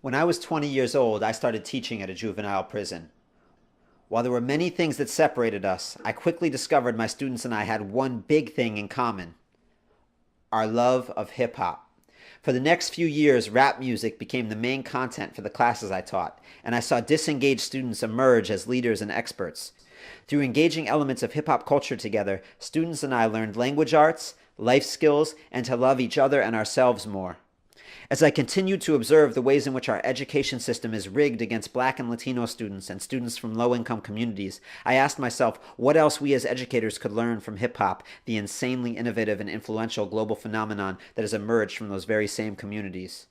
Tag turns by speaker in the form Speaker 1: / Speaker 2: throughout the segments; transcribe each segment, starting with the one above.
Speaker 1: When I was 20 years old, I started teaching at a juvenile prison. While there were many things that separated us, I quickly discovered my students and I had one big thing in common: our love of hip hop. For the next few years, rap music became the main content for the classes I taught, and I saw disengaged students emerge as leaders and experts. Through engaging elements of hip hop culture together, students and I learned language arts, life skills, and to love each other and ourselves more. As I continued to observe the ways in which our education system is rigged against Black and Latino students and students from low-income communities, I asked myself what else we as educators could learn from hip-hop, the insanely innovative and influential global phenomenon that has emerged from those very same communities.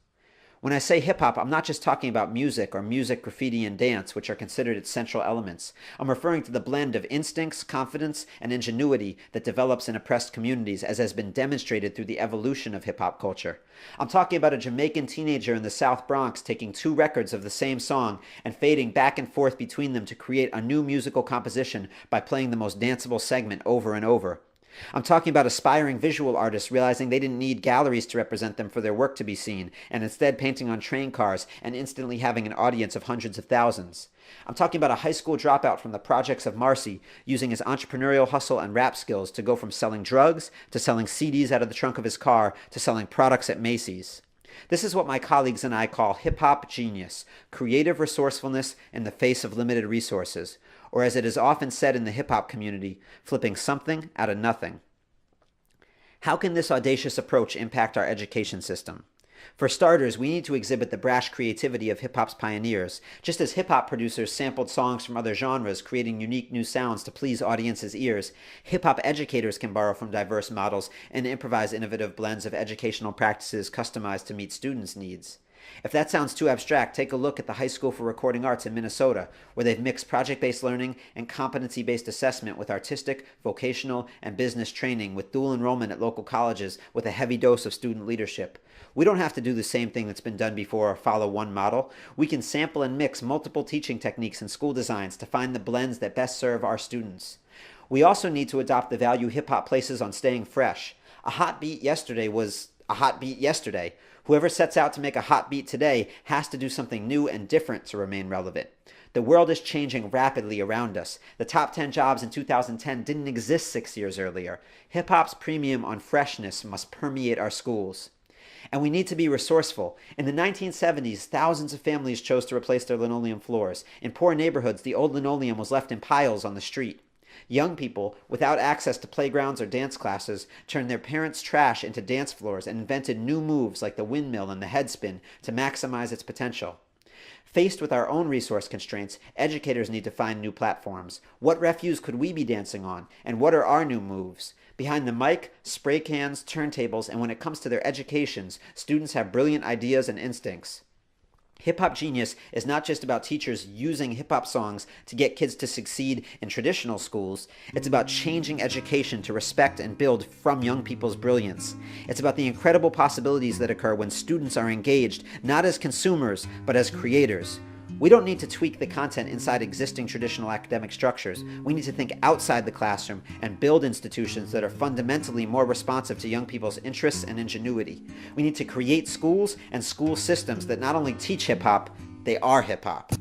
Speaker 1: When I say hip-hop, I'm not just talking about music or music, graffiti, and dance, which are considered its central elements. I'm referring to the blend of instincts, confidence, and ingenuity that develops in oppressed communities, as has been demonstrated through the evolution of hip-hop culture. I'm talking about a Jamaican teenager in the South Bronx taking two records of the same song and fading back and forth between them to create a new musical composition by playing the most danceable segment over and over. I'm talking about aspiring visual artists realizing they didn't need galleries to represent them for their work to be seen, and instead painting on train cars and instantly having an audience of hundreds of thousands. I'm talking about a high school dropout from the projects of Marcy using his entrepreneurial hustle and rap skills to go from selling drugs to selling CDs out of the trunk of his car to selling products at Macy's. This is what my colleagues and I call hip-hop genius, creative resourcefulness in the face of limited resources, or as it is often said in the hip-hop community, flipping something out of nothing. How can this audacious approach impact our education system? For starters, we need to exhibit the brash creativity of hip-hop's pioneers. Just as hip-hop producers sampled songs from other genres, creating unique new sounds to please audiences' ears, hip-hop educators can borrow from diverse models and improvise innovative blends of educational practices customized to meet students' needs. If that sounds too abstract, take a look at the High School for Recording Arts in Minnesota, where they've mixed project-based learning and competency-based assessment with artistic, vocational, and business training, with dual enrollment at local colleges with a heavy dose of student leadership. We don't have to do the same thing that's been done before or follow one model. We can sample and mix multiple teaching techniques and school designs to find the blends that best serve our students. We also need to adopt the value hip-hop places on staying fresh. A hot beat yesterday was a hot beat yesterday. Whoever sets out to make a hot beat today has to do something new and different to remain relevant. The world is changing rapidly around us. The top 10 jobs in 2010 didn't exist 6 years earlier. Hip-hop's premium on freshness must permeate our schools. And we need to be resourceful. In the 1970s, thousands of families chose to replace their linoleum floors. In poor neighborhoods, the old linoleum was left in piles on the street. Young people, without access to playgrounds or dance classes, turned their parents' trash into dance floors and invented new moves like the windmill and the headspin to maximize its potential. Faced with our own resource constraints, educators need to find new platforms. What refuse could we be dancing on? And what are our new moves? Behind the mic, spray cans, turntables, and when it comes to their educations, students have brilliant ideas and instincts. Hip-hop genius is not just about teachers using hip-hop songs to get kids to succeed in traditional schools. It's about changing education to respect and build from young people's brilliance. It's about the incredible possibilities that occur when students are engaged, not as consumers, but as creators. We don't need to tweak the content inside existing traditional academic structures. We need to think outside the classroom and build institutions that are fundamentally more responsive to young people's interests and ingenuity. We need to create schools and school systems that not only teach hip-hop, they are hip-hop.